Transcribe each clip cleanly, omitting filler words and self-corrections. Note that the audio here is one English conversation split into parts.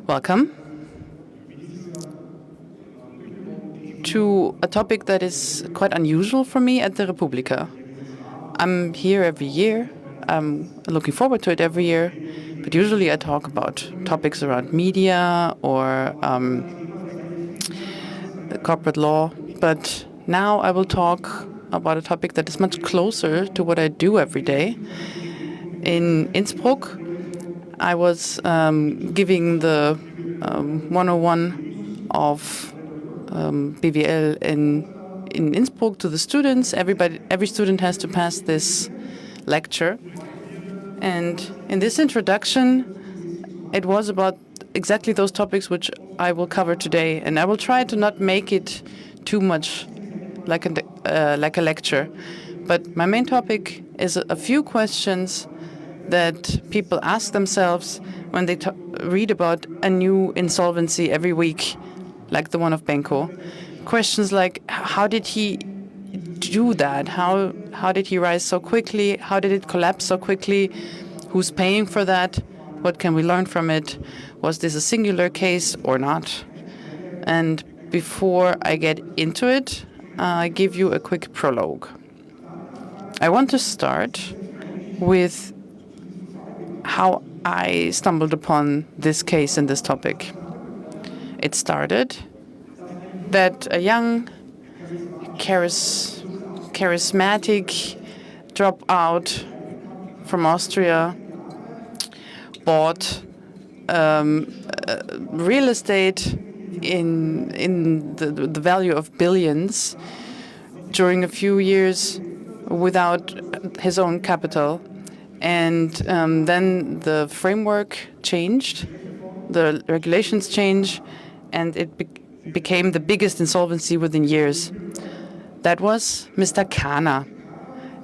Welcome to a topic that is quite unusual for me at the Republica. I'm here every year. I'm looking forward to it every year, but usually I talk about topics around media or corporate law. But now I will talk about a topic that is much closer to what I do every day. In Innsbruck, I was giving the 101 of BWL in Innsbruck to the students. Every student has to pass this lecture. And in this introduction, it was about exactly those topics which I will cover today. And I will try to not make it too much like a lecture. But my main topic is a few questions that people ask themselves when they read about a new insolvency every week, like the one of Benko. Questions like, how did he do that? How did he rise so quickly? How did it collapse so quickly? Who's paying for that? What can we learn from it? Was this a singular case or not? And before I get into it, I give you a quick prologue. I want to start with how I stumbled upon this case and this topic. It started that a young, charismatic dropout from Austria bought real estate in the value of billions during a few years without his own capital. And then the framework changed, the regulations changed, and it became the biggest insolvency within years. That was Mr. Kahner.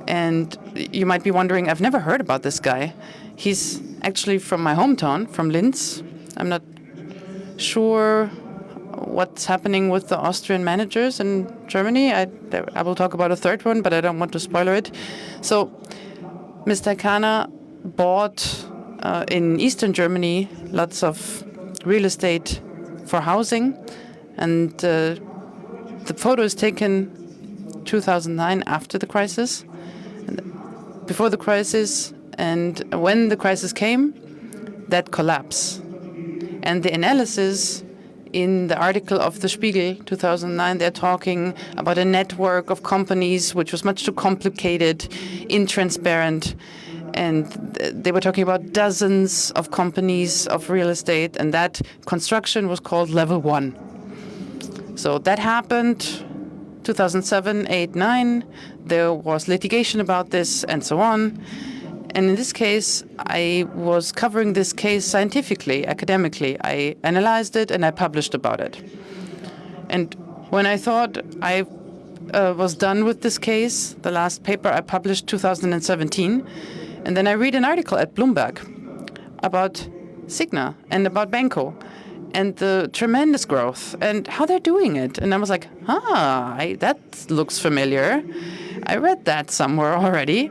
And you might be wondering, I've never heard about this guy. He's actually from my hometown, from Linz. I'm not sure what's happening with the Austrian managers in Germany. I will talk about a third one, but I don't want to spoiler it. So Mr. Kahner bought in Eastern Germany lots of real estate for housing, and the photo is taken 2009 after the crisis, before the crisis, and when the crisis came, that collapse. And the analysis in the article of the Spiegel 2009, they're talking about a network of companies which was much too complicated, intransparent, and they were talking about dozens of companies of real estate, and that construction was called level 1. So that happened 2007, 8, 9. There was litigation about this and so on. And in this case, I was covering this case scientifically, academically. I analyzed it and I published about it. And when I thought I was done with this case, the last paper I published 2017, and then I read an article at Bloomberg about Signa and about Benko and the tremendous growth and how they're doing it. And I was like, that looks familiar. I read that somewhere already.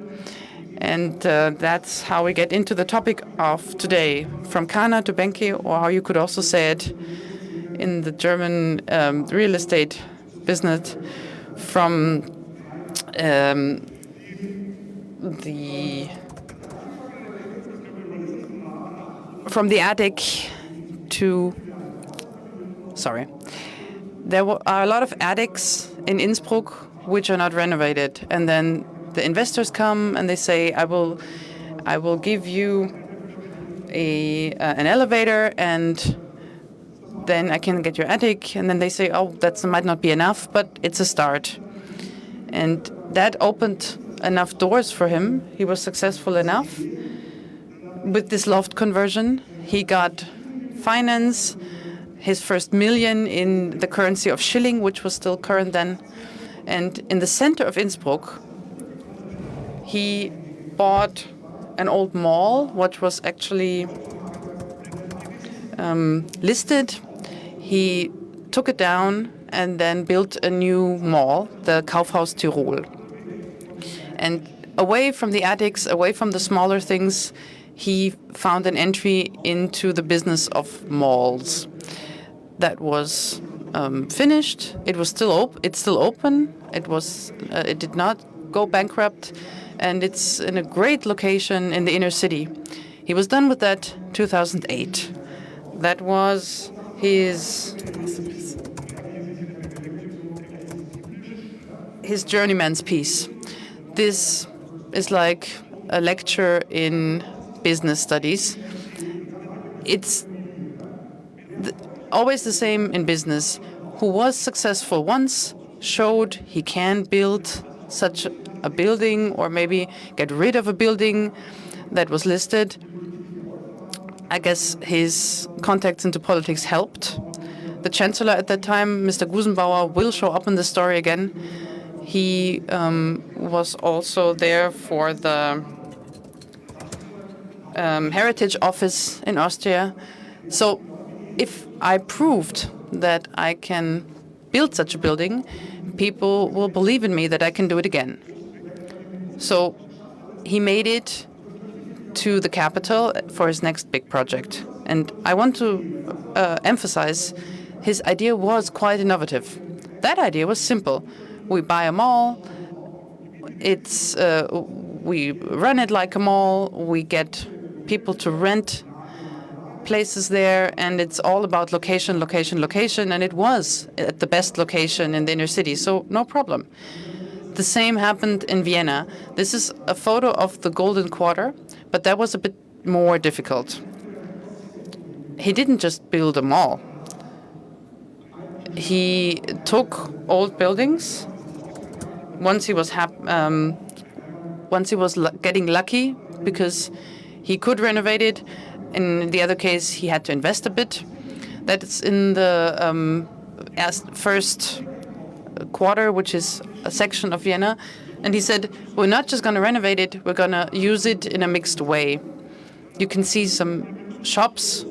And that's how we get into the topic of today, from Kahner to Benko, or how you could also say it in the German real estate business, from the attic to, there are a lot of attics in Innsbruck which are not renovated, and then the investors come and they say, I will give you an elevator, and then I can get your attic. And then they say, oh, that might not be enough, but it's a start. And that opened enough doors for him. He was successful enough with this loft conversion. He got finance, his first million in the currency of shilling, which was still current then. And in the center of Innsbruck, he bought an old mall, which was actually listed. He took it down and then built a new mall, the Kaufhaus Tirol. And away from the attics, away from the smaller things, he found an entry into the business of malls. That was finished. It was still it's still open. It did not go bankrupt, and it's in a great location in the inner city. He was done with that 2008. That was his journeyman's piece. This is like a lecture in business studies. It's always the same in business. Who was successful once showed he can build such a building, or maybe get rid of a building that was listed. I guess his contacts into politics helped. The chancellor at that time, Mr. Gusenbauer, will show up in the story again. He was also there for the Heritage Office in Austria. So if I proved that I can build such a building, people will believe in me that I can do it again. So he made it to the capital for his next big project. And I want to emphasize his idea was quite innovative. That idea was simple. We buy a mall. We run it like a mall. We get people to rent places there, and it's all about location, location, location. And it was at the best location in the inner city, so no problem. The same happened in Vienna. This is a photo of the Golden Quarter, but that was a bit more difficult. He didn't just build a mall. He took old buildings. Once he was getting lucky because he could renovate it. In the other case, he had to invest a bit. That's in the first quarter, which is a section of Vienna. And he said, we're not just going to renovate it, we're going to use it in a mixed way. You can see some shops,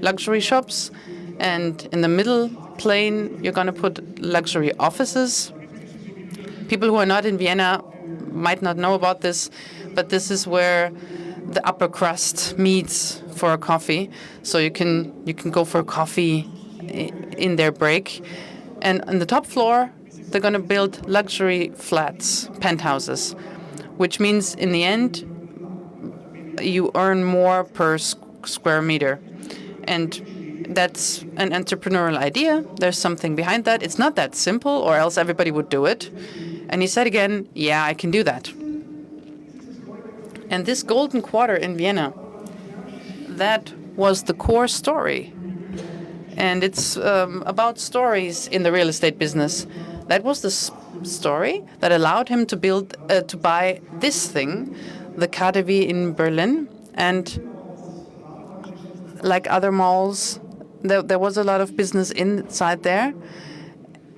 luxury shops, and in the middle plane, you're going to put luxury offices. People who are not in Vienna might not know about this, but this is where the upper crust meets for a coffee. So you can go for a coffee in their break. And on the top floor, they're going to build luxury flats, penthouses, which means in the end, you earn more per square meter. And that's an entrepreneurial idea. There's something behind that. It's not that simple, or else everybody would do it. And he said again, yeah, I can do that. And this Golden Quarter in Vienna, that was the core story. And it's about stories in the real estate business. That was the story that allowed him to buy this thing, the KaDeWe in Berlin. And like other malls, there was a lot of business inside there.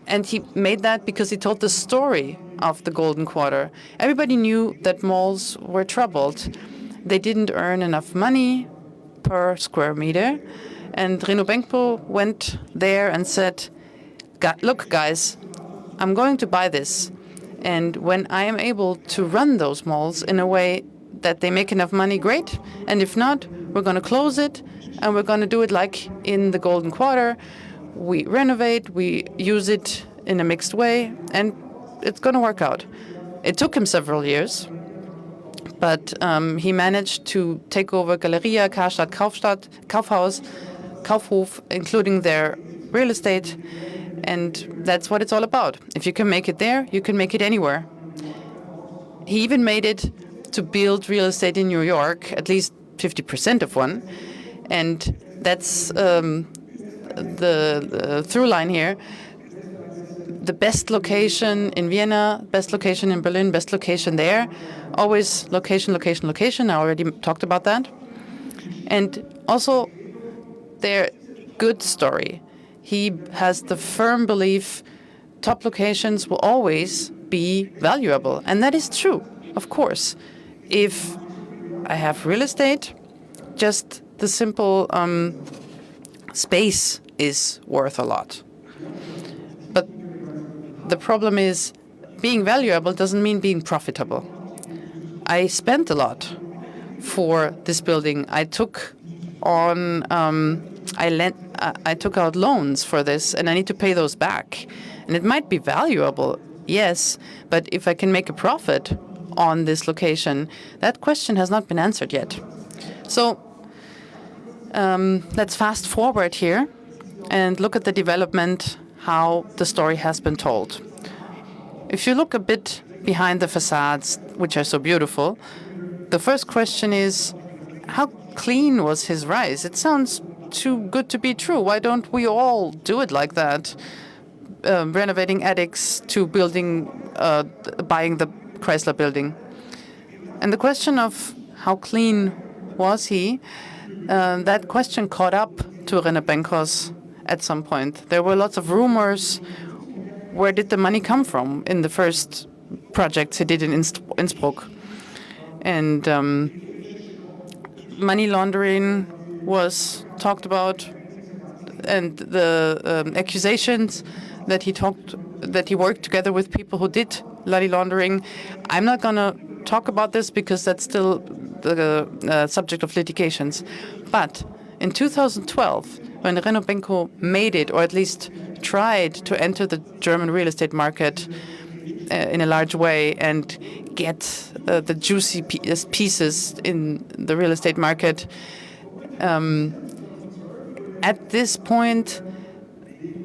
And he made that because he told the story of the Golden Quarter. Everybody knew that malls were troubled. They didn't earn enough money per square meter. And Réne Benko went there and said, look, guys, I'm going to buy this. And when I am able to run those malls in a way that they make enough money, great. And if not, we're going to close it. And we're going to do it like in the Golden Quarter. We renovate, we use it in a mixed way, and it's going to work out. It took him several years, but he managed to take over Galeria, Karstadt, Kaufhaus, Kaufhof, including their real estate, and that's what it's all about. If you can make it there, you can make it anywhere. He even made it to build real estate in New York, at least 50% of one, and that's the through line here. The best location in Vienna, best location in Berlin, best location there. Always location, location, location. I already talked about that. And also their good story. He has the firm belief top locations will always be valuable. And that is true, of course. If I have real estate, just the simple space is worth a lot. But the problem is being valuable doesn't mean being profitable. I spent a lot for this building. I took on I took out loans for this, and I need to pay those back. And it might be valuable, yes, but if I can make a profit on this location, that question has not been answered yet. So let's fast forward here and look at the development, how the story has been told. If you look a bit behind the facades, which are so beautiful, the first question is, how clean was his rise? It sounds too good to be true. Why don't we all do it like that? Renovating attics to building, buying the Chrysler building. And the question of how clean was he, that question caught up to Réne Benko's at some point. There were lots of rumors. Where did the money come from in the first projects he did in Innsbruck? And money laundering was talked about, and the accusations that he worked together with people who did money laundering. I'm not going to talk about this because that's still the subject of litigations. But in 2012, when Réne Benko made it, or at least tried to enter the German real estate market in a large way and get the juicy pieces in the real estate market, at this point,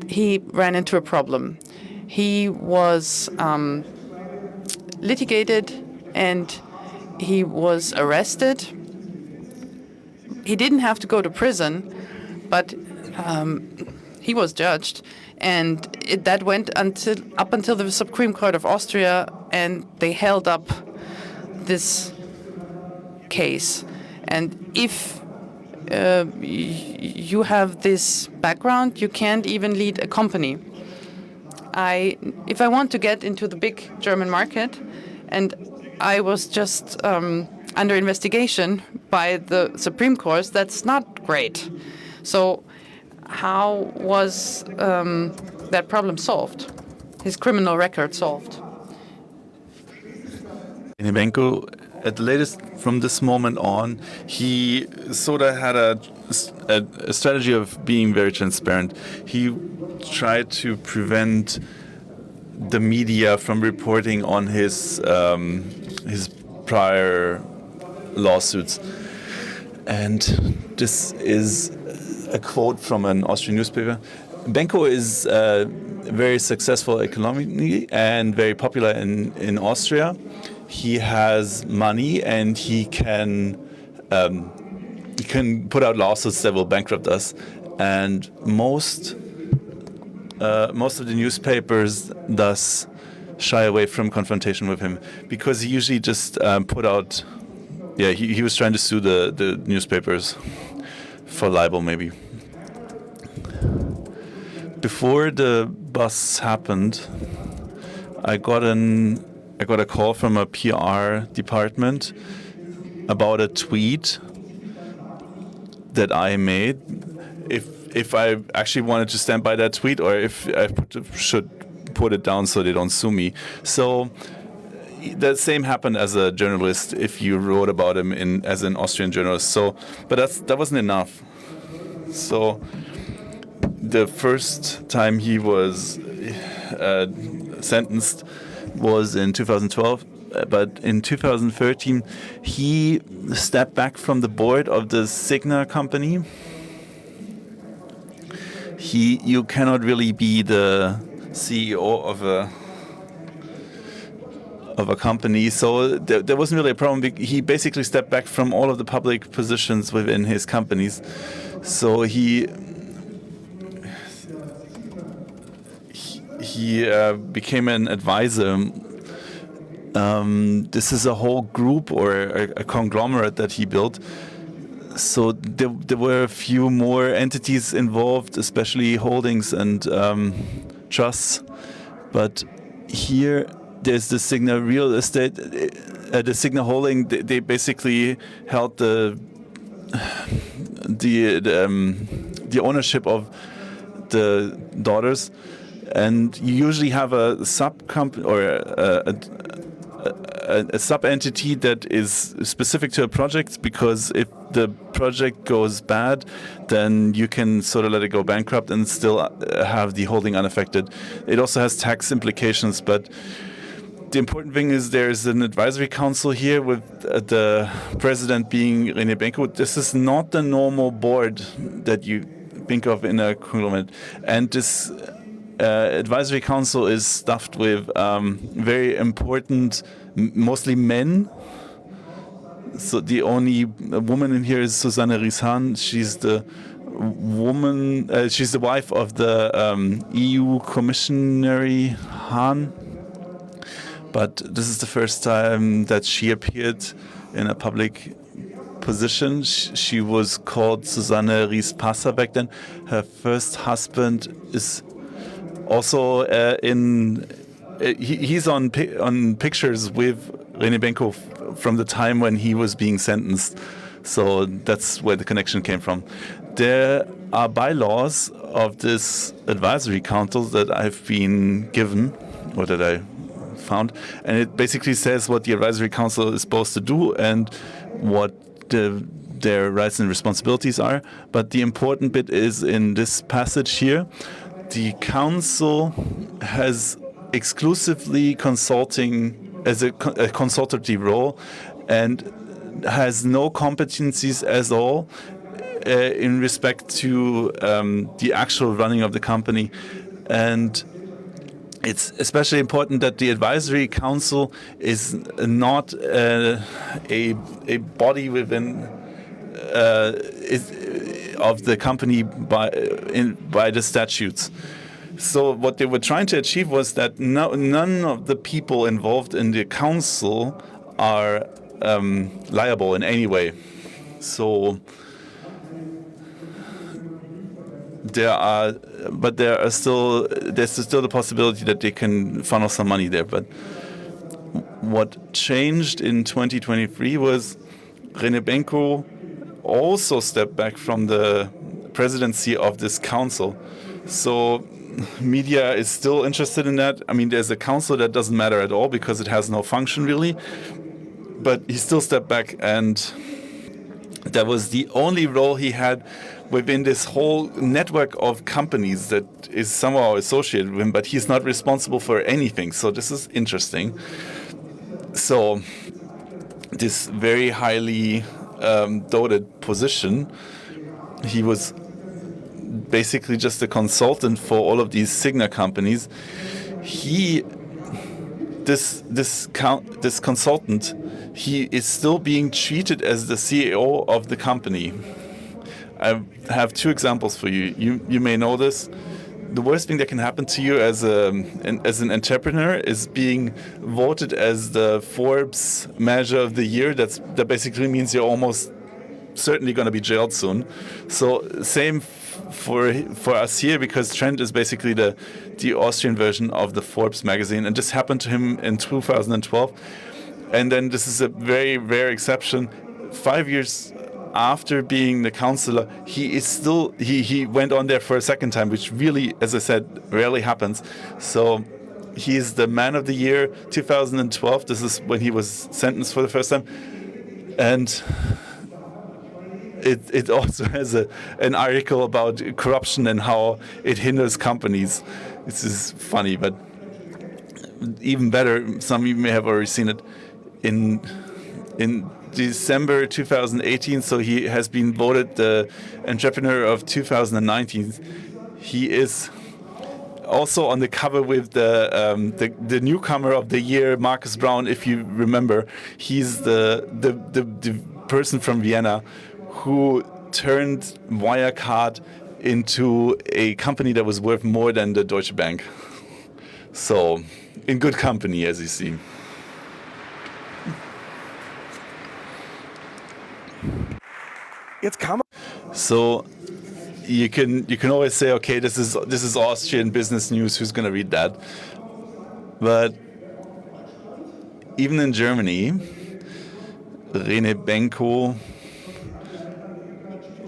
he ran into a problem. He was litigated and he was arrested. He didn't have to go to prison, but he was judged. And that went up until the Supreme Court of Austria, and they held up this case. And if you have this background, you can't even lead a company. If I want to get into the big German market, and I was just under investigation by the Supreme Court, that's not great. So how was that problem solved? His criminal record solved? Réne Benko, at the latest, from this moment on, he sort of had a strategy of being very transparent. He tried to prevent the media from reporting on his prior lawsuits. And this is a quote from an Austrian newspaper. Benko is very successful economically and very popular in Austria. He has money and he can put out lawsuits that will bankrupt us. And most of the newspapers thus shy away from confrontation with him because he usually just put out. Yeah, he was trying to sue the newspapers for libel, maybe. Before the bust happened, I got a call from a PR department about a tweet that I made. If I actually wanted to stand by that tweet, or if I should put it down so they don't sue me. So the same happened as a journalist if you wrote about him as an Austrian journalist. So, but that wasn't enough. So the first time he was sentenced was in 2012, but in 2013 he stepped back from the board of the Signa company. You cannot really be the CEO of a company, so there wasn't really a problem. He basically stepped back from all of the public positions within his companies. So he became an advisor. This is a whole group or a conglomerate that he built. So there were a few more entities involved, especially holdings and trusts. But here there's the Signa real estate, the Signa holding. They basically held the ownership of the daughters, and you usually have a sub company or a sub-entity that is specific to a project, because if the project goes bad, then you can sort of let it go bankrupt and still have the holding unaffected. It also has tax implications, but the important thing is there's an advisory council here with the president being Réne Benko. This is not the normal board that you think of in a conglomerate. And this advisory council is stuffed with very important, mostly men. So the only woman in here is Susanne Ries-Hahn. She's the woman. She's the wife of the EU Commissionary Hahn. But this is the first time that she appeared in a public position. She was called Susanne Ries-Passer back then. Her first husband is also he's on pictures with Réne Benko from the time when he was being sentenced. So that's where the connection came from. There are bylaws of this advisory council that I've been given, or that I found, and it basically says what the advisory council is supposed to do and what their rights and responsibilities are. But the important bit is in this passage here, the council has exclusively consulting as a consultative role and has no competencies at all in respect to the actual running of the company. And it's especially important that the advisory council is not a body within of the company by the statutes. So what they were trying to achieve was that none of the people involved in the council are liable in any way. So there's still the possibility that they can funnel some money there. But what changed in 2023 was Réne Benko also stepped back from the presidency of this council. So media is still interested in that. I mean, there's a council that doesn't matter at all because it has no function really. But he still stepped back, and that was the only role he had within this whole network of companies that is somehow associated with him, but he's not responsible for anything. So this is interesting. So this very highly doted position, he was basically just a consultant for all of these Signa companies. This consultant, he is still being treated as the CEO of the company. I have two examples for you. You may know this. The worst thing that can happen to you as an entrepreneur is being voted as the Forbes Manager of the Year. That basically means you're almost certainly going to be jailed soon. So same for us here, because Trent is basically the Austrian version of the Forbes magazine, and this happened to him in 2012. And then this is a very rare exception. 5 years after being the councillor, he went on there for a second time, which really, as I said, rarely happens. So he's the Man of the Year 2012. This is when he was sentenced for the first time. And it also has an article about corruption and how it hinders companies. This is funny, but even better, some of you may have already seen it. In December 2018, so he has been voted the Entrepreneur of 2019. He is also on the cover with the newcomer of the year, Marcus Braun. If you remember, he's the person from Vienna who turned Wirecard into a company that was worth more than the Deutsche Bank. So, in good company, as you see. So you can always say, okay, this is Austrian business news. Who's going to read that? But even in Germany, Réne Benko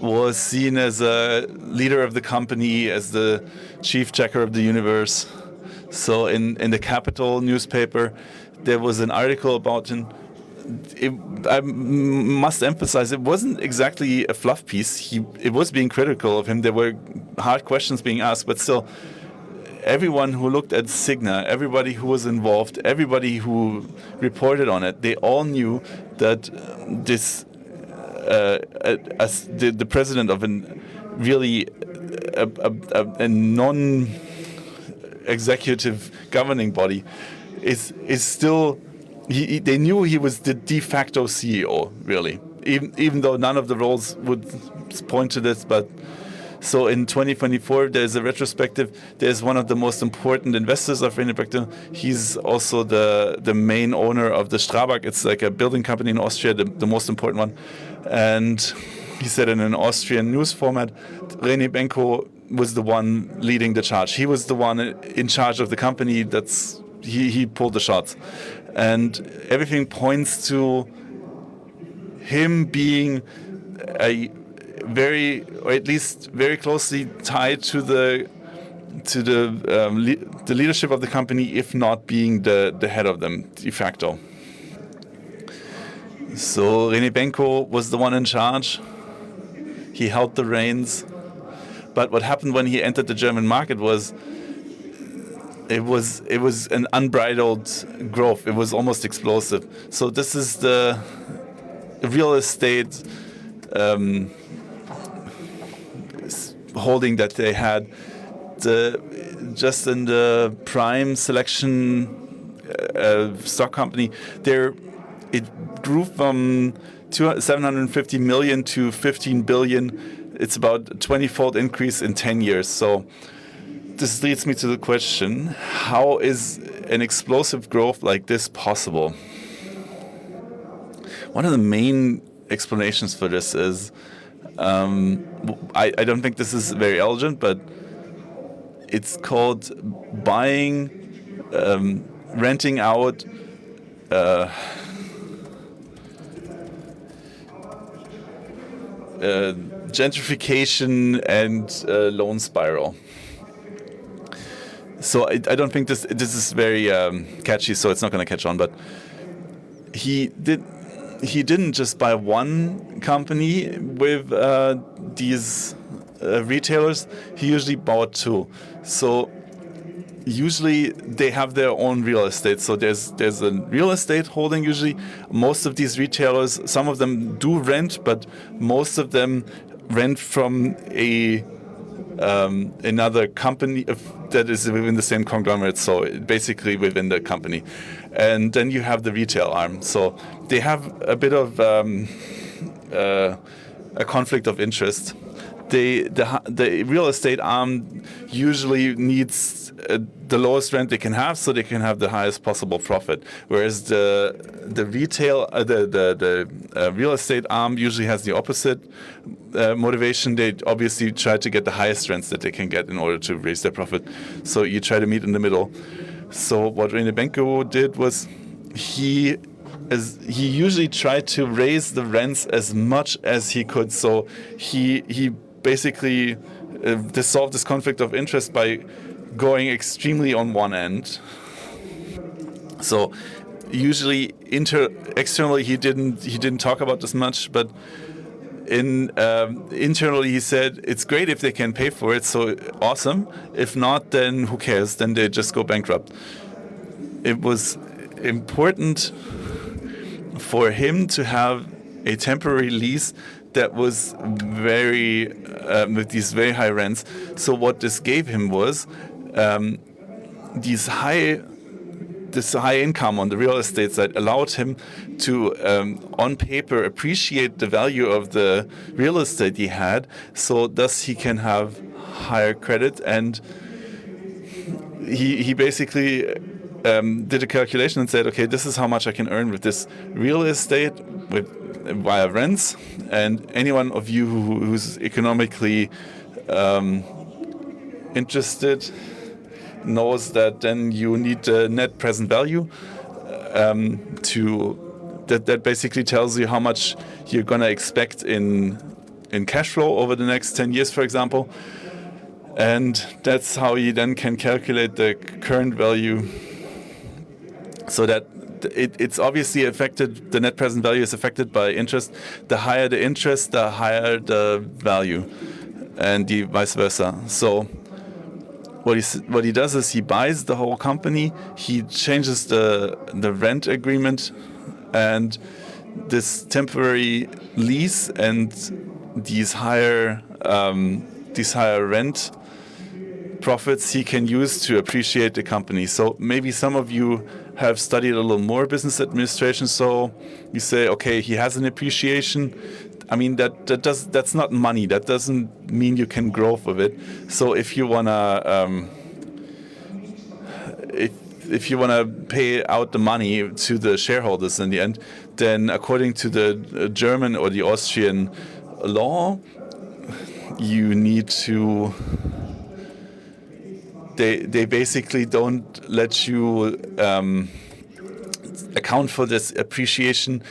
was seen as a leader of the company, as the chief checker of the universe. So in the Capital newspaper, there was an article about him. I must emphasize, it wasn't exactly a fluff piece. It was being critical of him. There were hard questions being asked, but still, everyone who looked at Signa, everybody who was involved, everybody who reported on it, they all knew that this, as the president of a non-executive governing body, is still. They knew he was the de facto CEO, really, even though none of the roles would point to this. But so in 2024, there's a retrospective. There's one of the most important investors of Réne Benko. He's also the main owner of the Strabag. It's like a building company in Austria, the most important one. And he said in an Austrian news format, Réne Benko was the one leading the charge. He was the one in charge of the company. He pulled the shots. And everything points to him being or at least very closely tied to the leadership of the company, if not being the head of them de facto. So Réne Benko was the one in charge. He held the reins. But what happened when he entered the German market was it was an unbridled growth. It was almost explosive. So this is the real estate holding that they had. Just in the prime selection stock company, it grew from 750 million to 15 billion. It's about a 20-fold increase in 10 years. So this leads me to the question, how is an explosive growth like this possible? One of the main explanations for this is, I don't think this is very elegant, but it's called buying, renting out, gentrification and loan spiral. So I don't think this is very catchy, so it's not going to catch on. But he didn't just buy one company with these retailers. He usually bought two. So usually they have their own real estate. So there's a real estate holding usually. Most of these retailers, some of them do rent, but most of them rent from another company that is within the same conglomerate, so basically within the company. And then you have the retail arm. So they have a bit of a conflict of interest. The real estate arm usually needs the lowest rent they can have, so they can have the highest possible profit. Whereas the real estate arm usually has the opposite motivation. They obviously try to get the highest rents that they can get in order to raise their profit. So you try to meet in the middle. So what Réne Benko did was he usually tried to raise the rents as much as he could. So he basically dissolved this conflict of interest by going extremely on one end. So usually externally he didn't talk about this much, but internally he said it's great if they can pay for it, so awesome. If not, then who cares? Then they just go bankrupt. It was important for him to have a temporary lease that was very with these very high rents. So what this gave him was this high income on the real estate side allowed him to, on paper, appreciate the value of the real estate he had. So thus he can have higher credit, and he basically did a calculation and said, okay, this is how much I can earn with this real estate via rents, and anyone of you who's economically interested knows that then you need the net present value that basically tells you how much you're going to expect in cash flow over the next 10 years, for example. And that's how you then can calculate the current value. So that it's obviously affected. The net present value is affected by interest. The higher the interest, the higher the value, and the vice versa. So what he does is he buys the whole company. He changes the rent agreement, and this temporary lease and these higher rent profits he can use to appreciate the company. So maybe some of you have studied a little more business administration, so you say, okay, he has an appreciation. I mean, that's not money. That doesn't mean you can grow with it. So if you wanna if you wanna pay out the money to the shareholders in the end, then according to the German or the Austrian law, you need to. They basically don't let you account for this appreciation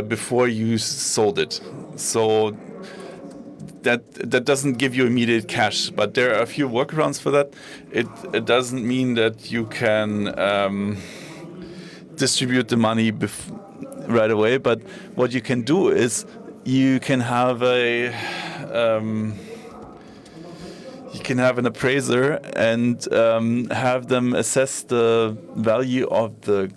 before you sold it. So that doesn't give you immediate cash, but there are a few workarounds for that. It doesn't mean that you can distribute the money right away, but what you can do is you can have an appraiser and have them assess the value of the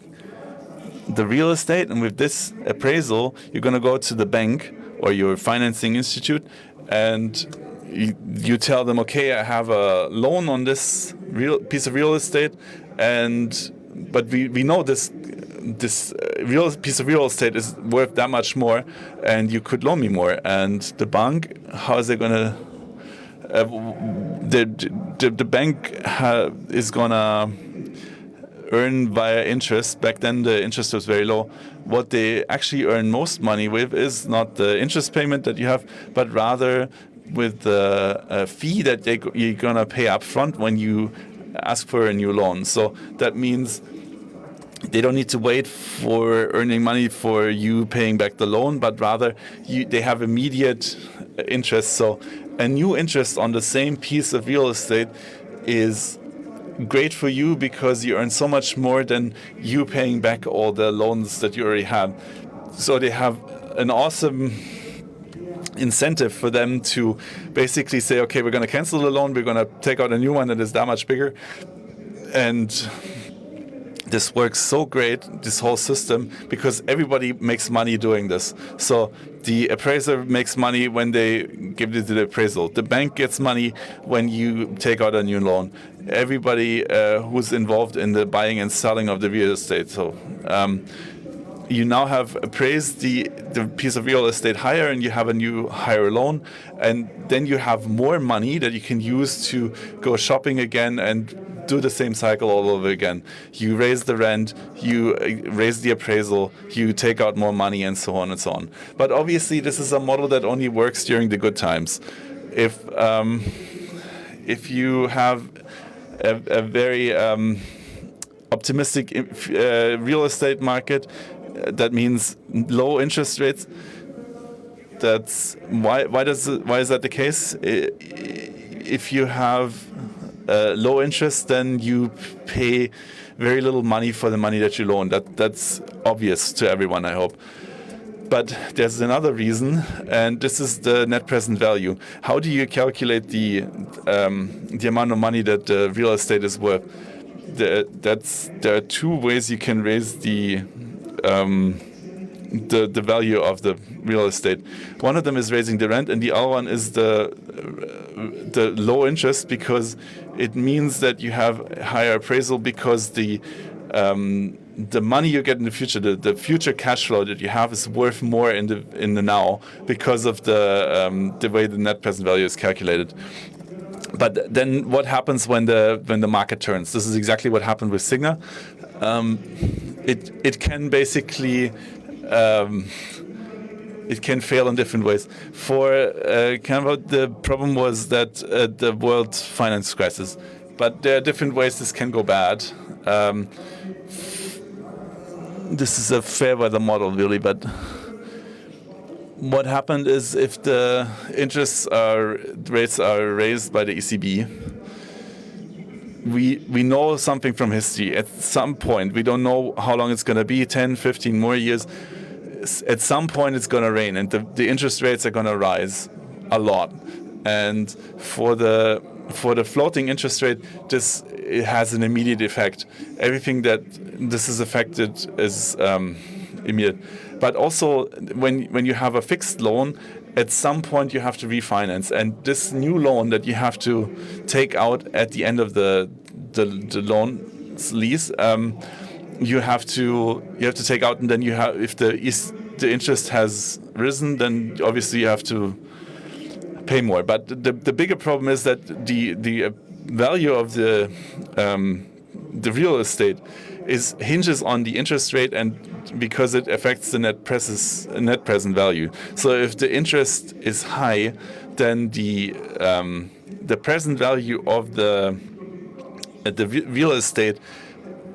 real estate. And with this appraisal, you're going to go to the bank or your financing institute, and you tell them, okay, I have a loan on this piece of real estate, but we know this real piece of real estate is worth that much more, and you could loan me more. And the bank, how is it going to? The bank is gonna earn via interest. Back then, the interest was very low. What they actually earn most money with is not the interest payment that you have, but rather with the fee that you're gonna pay up front when you ask for a new loan. So that means they don't need to wait for earning money for you paying back the loan, but rather they have immediate interest. So a new interest on the same piece of real estate is great for you because you earn so much more than you paying back all the loans that you already had. So they have an awesome incentive for them to basically say, okay, we're going to cancel the loan, we're going to take out a new one that is that much bigger. And this works so great, this whole system, because everybody makes money doing this. So the appraiser makes money when they give you the appraisal. The bank gets money when you take out a new loan. Everybody who's involved in the buying and selling of the real estate. So you now have appraised the piece of real estate higher, and you have a new higher loan, and then you have more money that you can use to go shopping again and do the same cycle all over again. You raise the rent, you raise the appraisal, you take out more money, and so on and so on. But obviously, this is a model that only works during the good times. If you have a very optimistic real estate market, that means low interest rates. That's why is that the case? If you have low interest, then you pay very little money for the money that you loan. That's obvious to everyone, I hope. But there's another reason, and this is the net present value. How do you calculate the amount of money that the real estate is worth? There are two ways you can raise the value of the real estate. One of them is raising the rent, and the other one is the low interest, because it means that you have higher appraisal, because the money you get in the future, the future cash flow that you have, is worth more in the now because of the way the net present value is calculated. But then what happens when the market turns? This is exactly what happened with Signa. It can basically it can fail in different ways. For Canva, the problem was that the world finance crisis. But there are different ways this can go bad. This is a fair weather model, really. But what happened is, if the rates are raised by the ECB, we know something from history. At some point, we don't know how long it's going to be, 10, 15 more years. At some point, it's going to rain, and the interest rates are going to rise a lot. And for the floating interest rate, it has an immediate effect. Everything that this is affected is immediate. But also, when you have a fixed loan, at some point you have to refinance, and this new loan that you have to take out at the end of the loan's lease, you have to take out, and then you have, if the interest has risen, then obviously you have to pay more. But the bigger problem is that the value of the real estate hinges on the interest rate, and because it affects the net present value. So if the interest is high, then the present value of the real estate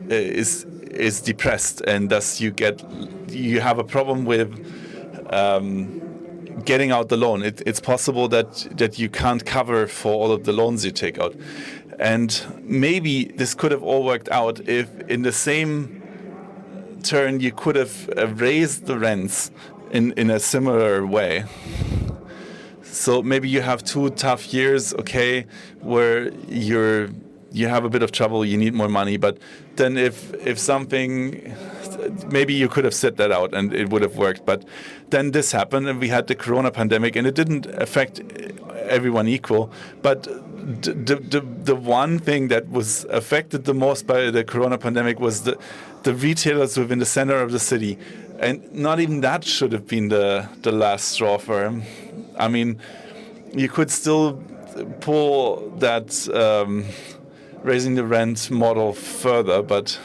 is depressed, and thus you have a problem with getting out the loan. It's possible that you can't cover for all of the loans you take out. And maybe this could have all worked out if in the same turn you could have raised the rents in a similar way. So maybe you have 2 tough years, okay, where you have a bit of trouble, you need more money, but then if something, maybe you could have set that out and it would have worked. But then this happened, and we had the Corona pandemic, and it didn't affect everyone equal. But the one thing that was affected the most by the Corona pandemic was the retailers within the center of the city. And not even that should have been the last straw for him. I mean, you could still pull that raising the rent model further, but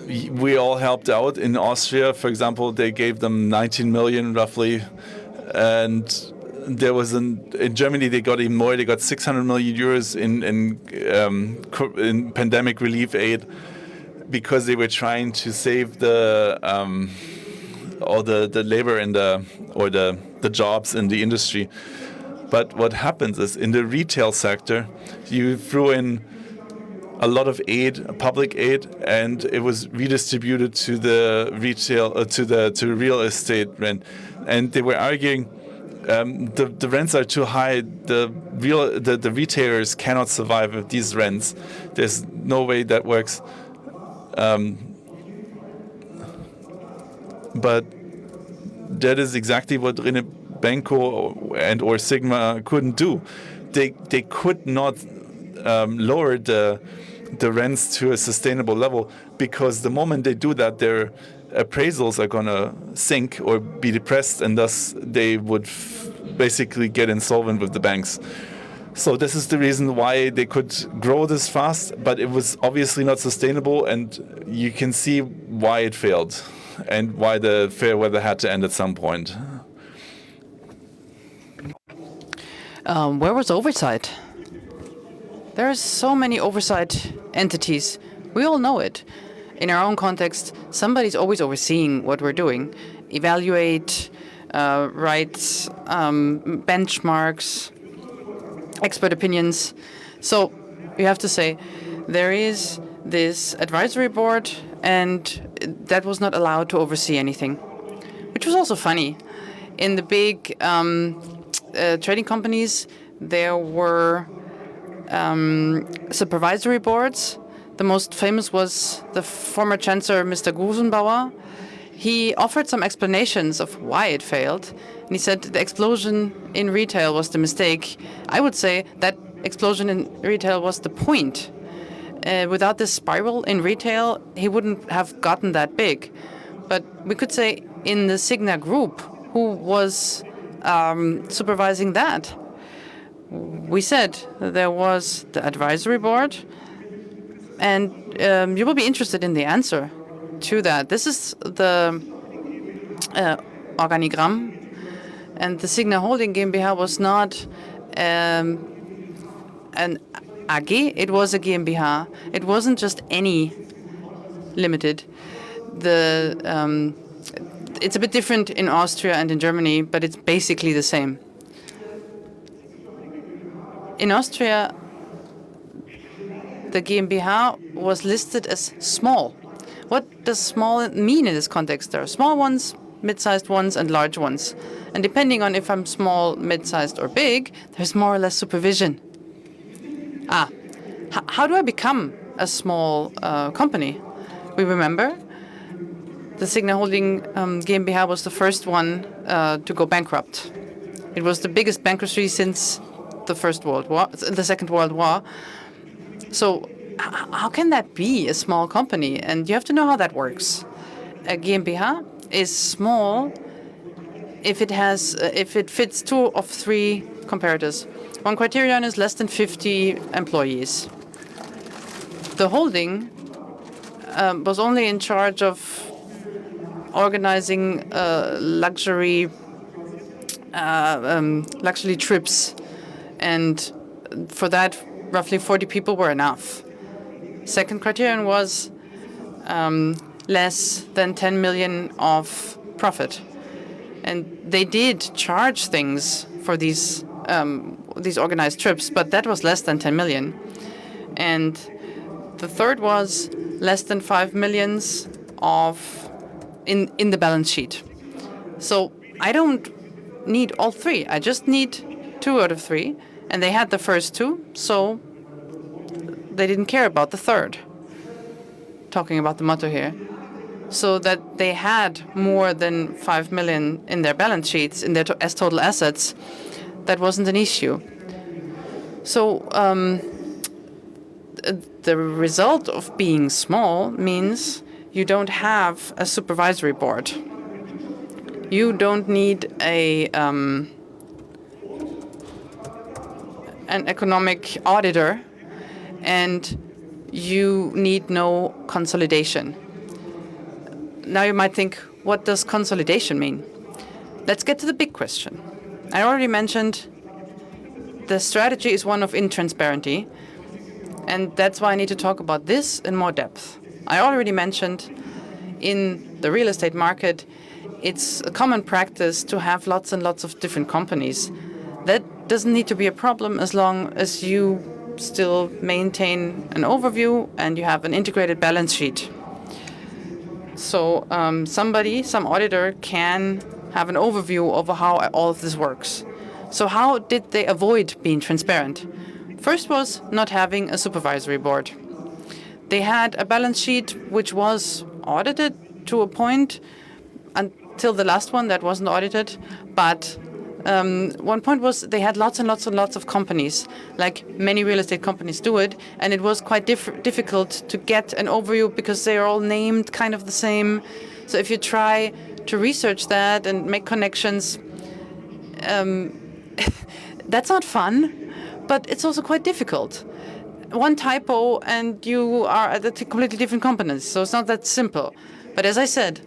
we all helped out. In Austria, for example, they gave them 19 million roughly, and there was in Germany they got even more. They got 600 million euros in pandemic relief aid, because they were trying to save the labor in the jobs in the industry. But what happens is, in the retail sector, you threw in a lot of aid, public aid, and it was redistributed to the retail, to real estate rent. And they were arguing the rents are too high. The retailers cannot survive with these rents. There's no way that works. But that is exactly what Réne Benko or Sigma couldn't do. They could not lower the rents to a sustainable level, because the moment they do that, their appraisals are going to sink or be depressed, and thus they would basically get insolvent with the banks. So this is the reason why they could grow this fast, but it was obviously not sustainable, and you can see why it failed and why the fair weather had to end at some point. Where was oversight? There are so many oversight entities. We all know it. In our own context, somebody's always overseeing what we're doing. Evaluate, write benchmarks, expert opinions. So you have to say there is this advisory board, and that was not allowed to oversee anything, which was also funny. In the big trading companies, there were supervisory boards. The most famous was the former chancellor, Mr. Gusenbauer. He offered some explanations of why it failed, and he said the explosion in retail was the mistake. I would say that explosion in retail was the point. Without this spiral in retail, he wouldn't have gotten that big. But we could say in the Signa group, who was supervising that? We said there was the advisory board, and you will be interested in the answer to that. This is the organigram, and the Signa Holding GmbH was not an AG, it was a GmbH. It wasn't just any limited. It's a bit different in Austria and in Germany, but it's basically the same. In Austria, the GmbH was listed as small. What does small mean in this context? There are small ones, mid-sized ones, and large ones. And depending on if I'm small, mid-sized, or big, there's more or less supervision. How do I become a small company? We remember the Signa Holding GmbH was the first one to go bankrupt. It was the biggest bankruptcy since the Second World War. So how can that be a small company? And you have to know how that works. A GmbH is small if it fits 2 of 3 comparators. One criterion is less than 50 employees. The holding was only in charge of organizing luxury trips, and for that, roughly 40 people were enough. Second criterion was less than 10 million of profit, and they did charge things for these organized trips, but that was less than 10 million. And the third was less than 5 millions in the balance sheet. So I don't need all 3. I just need 2 out of 3, and they had the first 2, so they didn't care about the third. Talking about the motto here. So that they had more than 5 million in their balance sheets, as total assets, that wasn't an issue. So the result of being small means you don't have a supervisory board. You don't need an economic auditor, and you need no consolidation. Now you might think, what does consolidation mean? Let's get to the big question. I already mentioned the strategy is one of intransparency, and that's why I need to talk about this in more depth. I already mentioned in the real estate market, it's a common practice to have lots and lots of different companies. That doesn't need to be a problem as long as you still maintain an overview and you have an integrated balance sheet. So some auditor can have an overview over how all of this works. So how did they avoid being transparent? First was not having a supervisory board. They had a balance sheet which was audited to a point until the last one that wasn't audited. But one point was they had lots and lots and lots of companies, like many real estate companies do it, and it was quite difficult to get an overview because they are all named kind of the same. So if you try to research that and make connections, that's not fun, but it's also quite difficult. One typo and you are at a completely different companies, so it's not that simple. But as I said,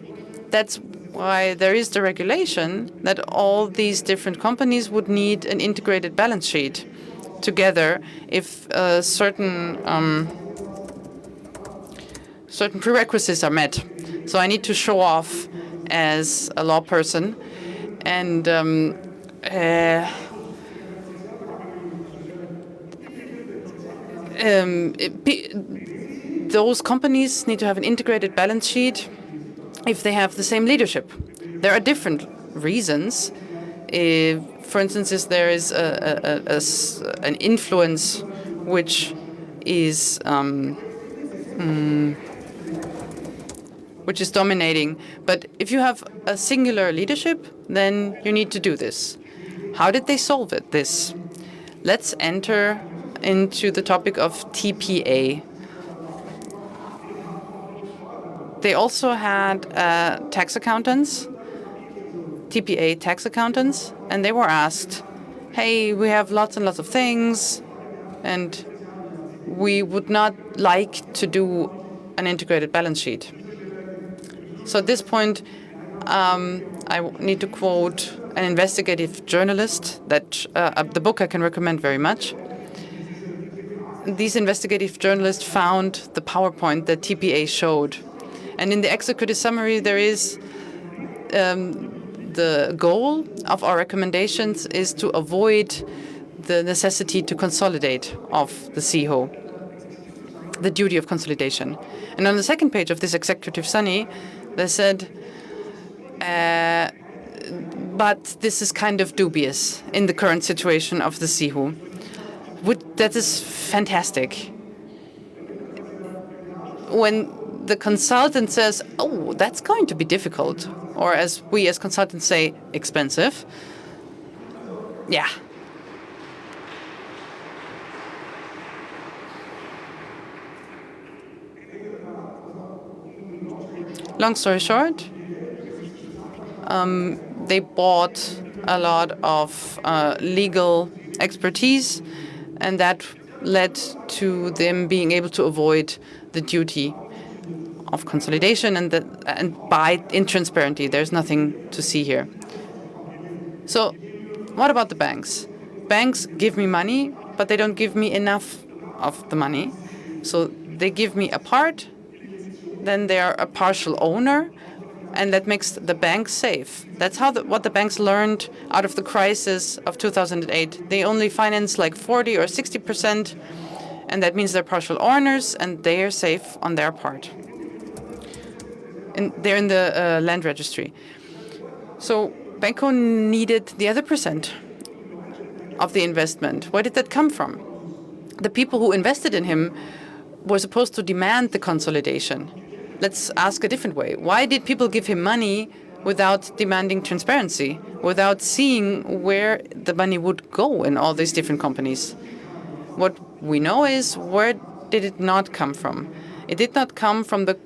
that's why there is the regulation that all these different companies would need an integrated balance sheet together if certain prerequisites are met. So I need to show off as a law person, and those companies need to have an integrated balance sheet if they have the same leadership. There are different reasons. For instance, if there is an influence which is dominating. But if you have a singular leadership, then you need to do this. How did they solve this? Let's enter into the topic of TPA. They also had tax accountants, TPA tax accountants, and they were asked, hey, we have lots and lots of things, and we would not like to do an integrated balance sheet. So at this point, I need to quote an investigative journalist that the book I can recommend very much. These investigative journalists found the PowerPoint that TPA showed. And in the executive summary, there is the goal of our recommendations is to avoid the necessity to consolidate of the CEO. the duty of consolidation. And on the second page of this executive summary, they said, but this is kind of dubious in the current situation of the Sihu. That is fantastic. When the consultant says, oh, that's going to be difficult, or as we as consultants say, expensive, yeah. Long story short, they bought a lot of legal expertise, and that led to them being able to avoid the duty of consolidation and buy in transparency. There's nothing to see here. So what about the banks? Banks give me money, but they don't give me enough of the money. So they give me a part, then they are a partial owner, and that makes the banks safe. That's what the banks learned out of the crisis of 2008. They only finance like 40 or 60%, and that means they're partial owners, and they are safe on their part. And they're in the land registry. So Benko needed the other percent of the investment. Where did that come from? The people who invested in him were supposed to demand the consolidation. Let's ask a different way. Why did people give him money without demanding transparency, without seeing where the money would go in all these different companies? What we know is, where did it not come from? It did not come from the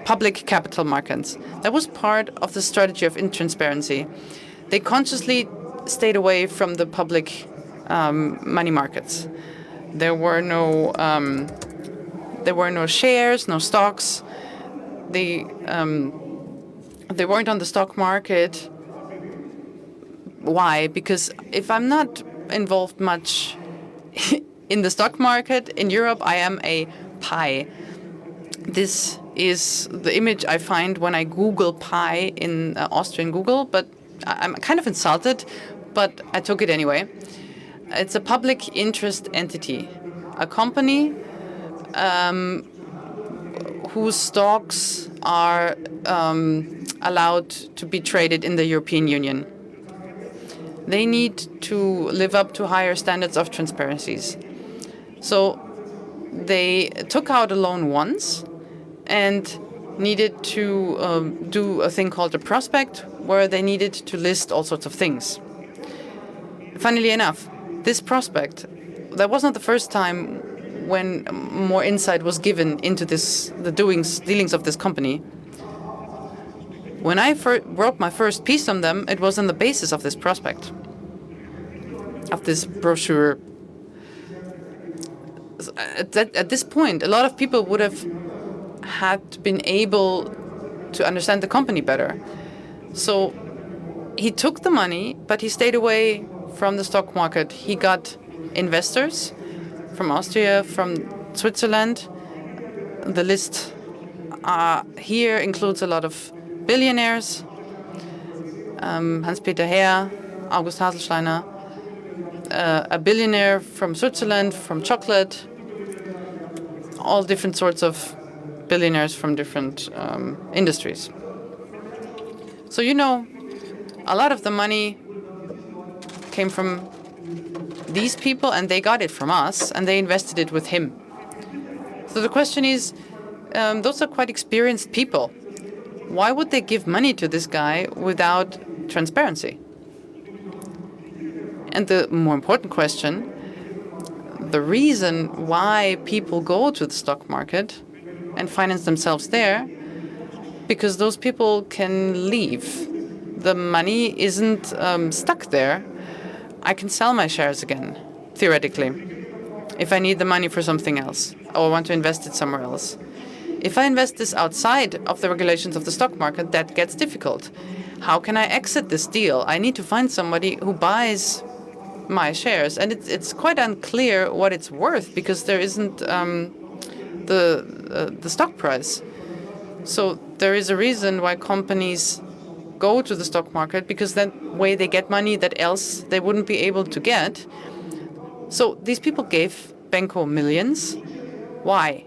public capital markets. That was part of the strategy of intransparency. They consciously stayed away from the public money markets. There were no shares, no stocks. They weren't on the stock market. Why? Because if I'm not involved much in the stock market in Europe, I am a pie. This is the image I find when I Google pie in Austrian Google, but I'm kind of insulted, but I took it anyway. It's a public interest entity, a company whose stocks are allowed to be traded in the European Union. They need to live up to higher standards of transparencies. So they took out a loan once and needed to do a thing called a prospect, where they needed to list all sorts of things. Funnily enough, this prospect, that was not the first time when more insight was given into the dealings of this company. When I wrote my first piece on them, it was on the basis of this prospect, of this brochure. At this point, a lot of people would have had been able to understand the company better. So he took the money, but he stayed away from the stock market. He got investors from Austria, from Switzerland. The list here includes a lot of billionaires. Hans-Peter Herr, August Haselsteiner, a billionaire from Switzerland, from chocolate, all different sorts of billionaires from different industries. So, you know, a lot of the money came from these people, and they got it from us, and they invested it with him. So the question is, those are quite experienced people. Why would they give money to this guy without transparency? And the more important question, the reason why people go to the stock market and finance themselves there, because those people can leave. The money isn't stuck there. I can sell my shares again, theoretically, if I need the money for something else or want to invest it somewhere else. If I invest this outside of the regulations of the stock market, that gets difficult. How can I exit this deal? I need to find somebody who buys my shares, and it's quite unclear what it's worth, because there isn't the stock price. So there is a reason why companies go to the stock market, because that way they get money that else they wouldn't be able to get. So these people gave Benko millions. Why?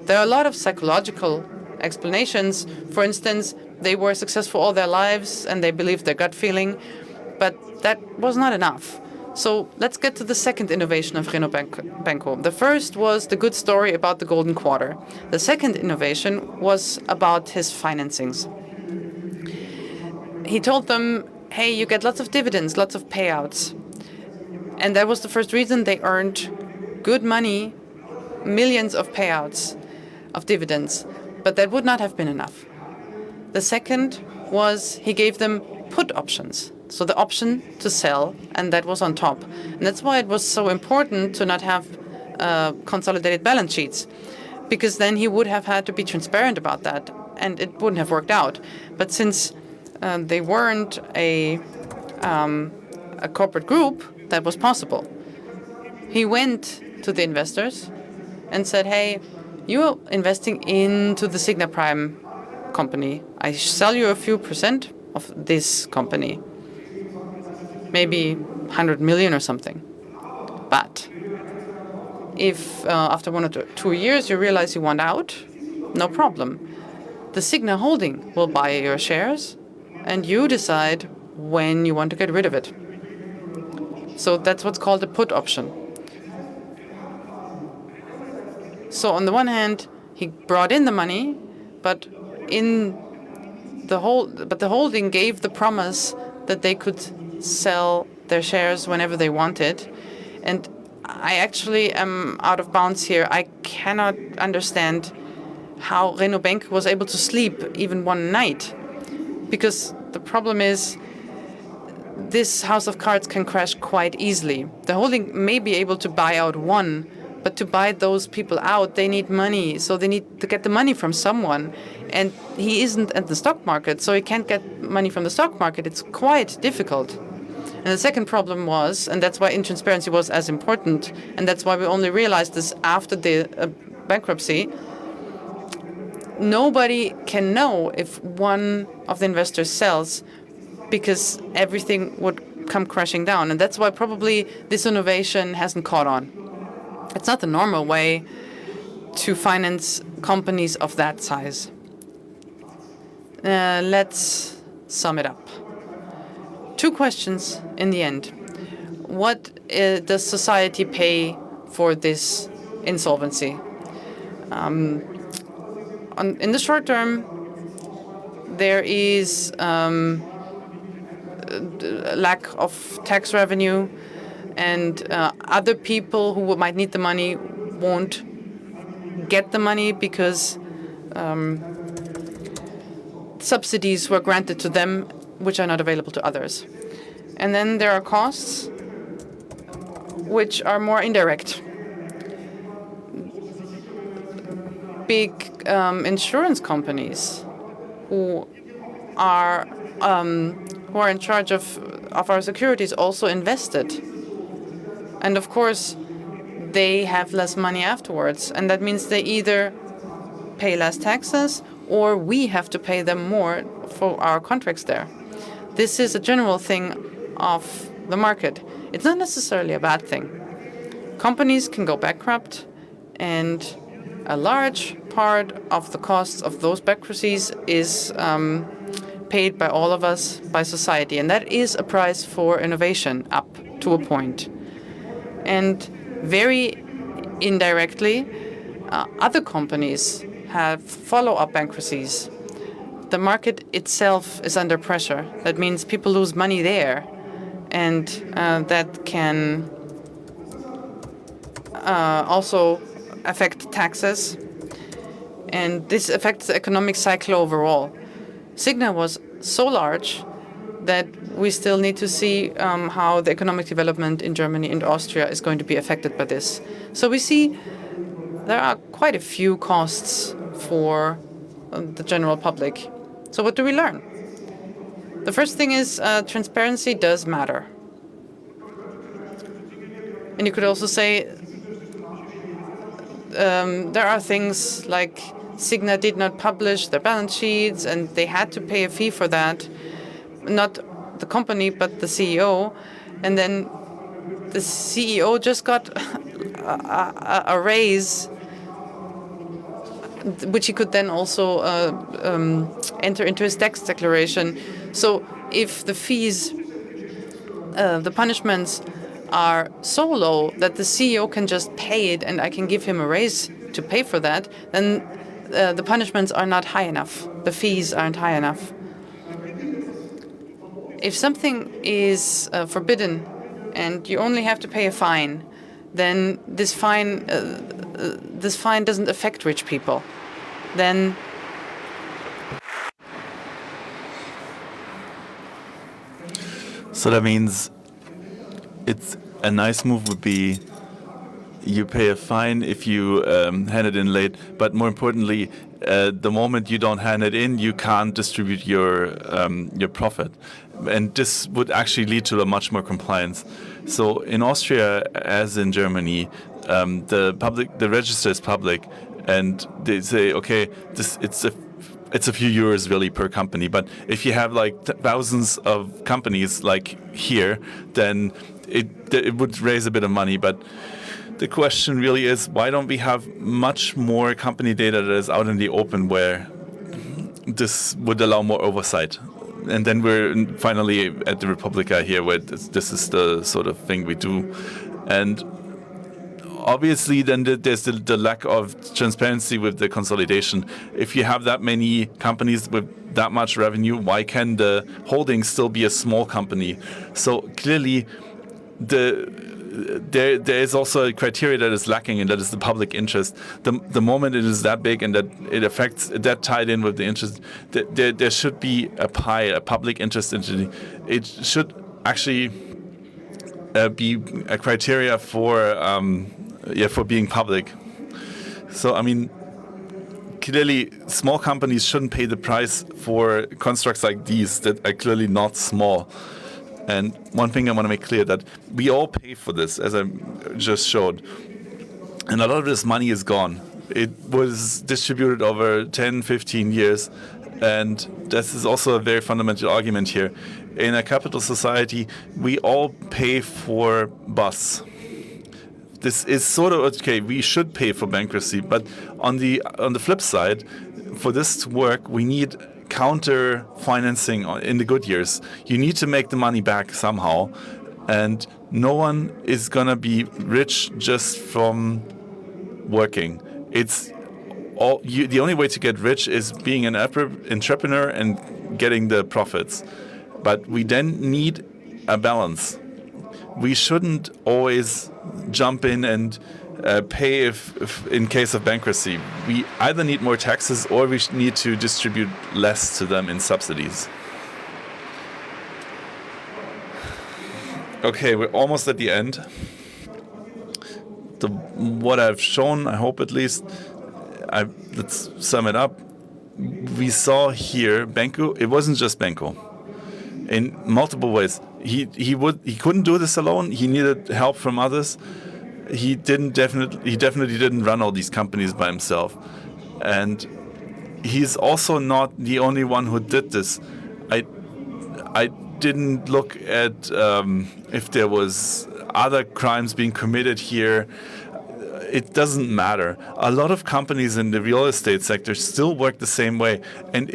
There are a lot of psychological explanations. For instance, they were successful all their lives and they believed their gut feeling, but that was not enough. So let's get to the second innovation of Réne Benko. The first was the good story about the golden quarter. The second innovation was about his financings. He told them, hey, you get lots of dividends, lots of payouts. And that was the first reason they earned good money, millions of payouts of dividends. But that would not have been enough. The second was he gave them put options. So the option to sell, and that was on top. And that's why it was so important to not have consolidated balance sheets, because then he would have had to be transparent about that, and it wouldn't have worked out. But since they weren't a corporate group, that was possible. He went to the investors and said, hey, you're investing into the Signa Prime company. I sell you a few percent of this company. Maybe 100 million or something. But if after 1 or 2 years you realize you want out, no problem. The Signa holding will buy your shares and you decide when you want to get rid of it. So that's what's called a put option. So on the one hand, he brought in the money, but the holding gave the promise that they could sell their shares whenever they wanted. And I actually am out of bounds here. I cannot understand how Réne Benko was able to sleep even one night. Because the problem is, this house of cards can crash quite easily. The holding may be able to buy out one, but to buy those people out, they need money. So they need to get the money from someone. And he isn't at the stock market, so he can't get money from the stock market. It's quite difficult. And the second problem was, and that's why intransparency was as important, and that's why we only realized this after the bankruptcy, nobody can know if one of the investors sells, because everything would come crashing down. And that's why probably this innovation hasn't caught on. It's not the normal way to finance companies of that size. Let's sum it up. 2 questions in the end. What does society pay for this insolvency? In the short term, there is lack of tax revenue, and other people who might need the money won't get the money because subsidies were granted to them which are not available to others. And then there are costs which are more indirect. Big insurance companies who are in charge of our securities also invested. And of course, they have less money afterwards. And that means they either pay less taxes or we have to pay them more for our contracts there. This is a general thing of the market. It's not necessarily a bad thing. Companies can go bankrupt, and a large part of the costs of those bankruptcies is paid by all of us, by society. And that is a price for innovation up to a point. And very indirectly, other companies have follow-up bankruptcies. The market itself is under pressure. That means people lose money there, and that can also affect taxes. And this affects the economic cycle overall. Signa was so large that we still need to see how the economic development in Germany and Austria is going to be affected by this. So we see there are quite a few costs for the general public. So what do we learn? The first thing is transparency does matter. And you could also say there are things like Signa did not publish their balance sheets and they had to pay a fee for that. Not the company, but the CEO. And then the CEO just got a raise which he could then also enter into his tax declaration. So if the fees, the punishments are so low that the CEO can just pay it and I can give him a raise to pay for that, then the punishments are not high enough. The fees aren't high enough. If something is forbidden and you only have to pay a fine, then this fine doesn't affect rich people. Then so that means it's a nice move would be you pay a fine if you hand it in late, but more importantly, the moment you don't hand it in, you can't distribute your profit, and this would actually lead to a much more compliance. So in Austria, as in Germany, the register is public, and they say, okay, it's a few euros really per company. But if you have like thousands of companies like here, then it would raise a bit of money. But the question really is, why don't we have much more company data that is out in the open where this would allow more oversight? And then we're finally at the Republica here, where this is the sort of thing we do. And obviously, then there's the lack of transparency with the consolidation. If you have that many companies with that much revenue, why can the holding still be a small company? So clearly, there is also a criteria that is lacking, and that is the public interest. The moment it is that big and that it affects that tied in with the interest, there should be a public interest into it should actually be a criteria for being public. So I mean, clearly small companies shouldn't pay the price for constructs like these that are clearly not small. And one thing I want to make clear, that we all pay for this, as I just showed. And a lot of this money is gone. It was distributed over 10, 15 years. And this is also a very fundamental argument here. In a capital society, we all pay for bus. This is sort of okay, we should pay for bankruptcy. But on the flip side, for this to work, we need counter financing in the good years. You need to make the money back somehow, and no one is gonna be rich just from working. It's the only way to get rich is being an entrepreneur and getting the profits. But we then need a balance. We shouldn't always jump in and pay if in case of bankruptcy. We either need more taxes or we need to distribute less to them in subsidies. Okay, we're almost at the end. What I've shown, I hope at least, let's sum it up. We saw here Benko. It wasn't just Benko. In multiple ways, he couldn't do this alone. He needed help from others. He definitely didn't run all these companies by himself, and he's also not the only one who did this. I didn't look at if there was other crimes being committed here. It doesn't matter. A lot of companies in the real estate sector still work the same way, and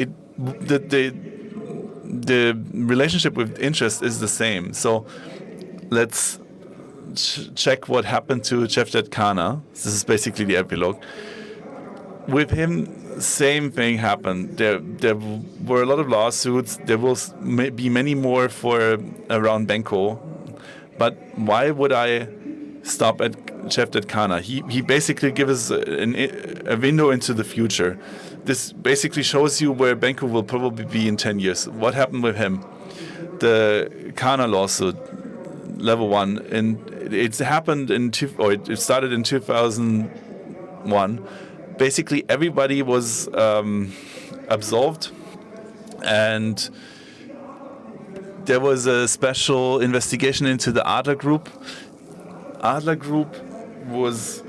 the relationship with interest is the same. So let's check what happened to Cevdet Kana. This is basically the epilogue. With him, same thing happened. There were a lot of lawsuits. There will be many more for around Benko. But why would I stop at Cevdet Kana? He basically gives us a window into the future. This basically shows you where Benko will probably be in 10 years. What happened with him? The Kana lawsuit, level 1, and it happened it started in 2001. Basically, everybody was absolved, and there was a special investigation into the Adler Group. Adler Group was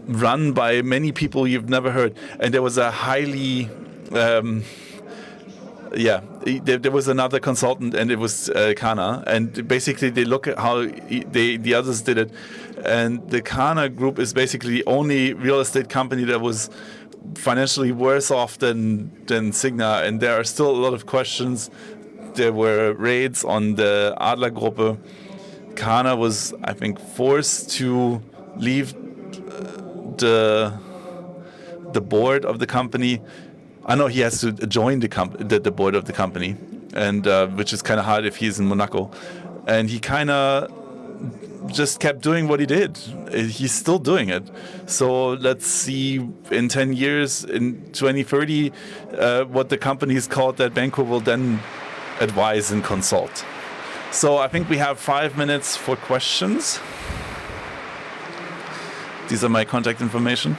run by many people you've never heard, and there was a highly there was another consultant, and it was Kana, and basically they look at how the others did it, and the Kana Group is basically the only real estate company that was financially worse off than Signa, and there are still a lot of questions. There were raids on the Adler Gruppe. Kana was, I think, forced to leave the board of the company. I know he has to join the board of the company, and which is kind of hard if he's in Monaco. And he kind of just kept doing what he did. He's still doing it. So let's see in 10 years, in 2030, what the company is called that Benko will then advise and consult. So I think we have 5 minutes for questions. These are my contact information.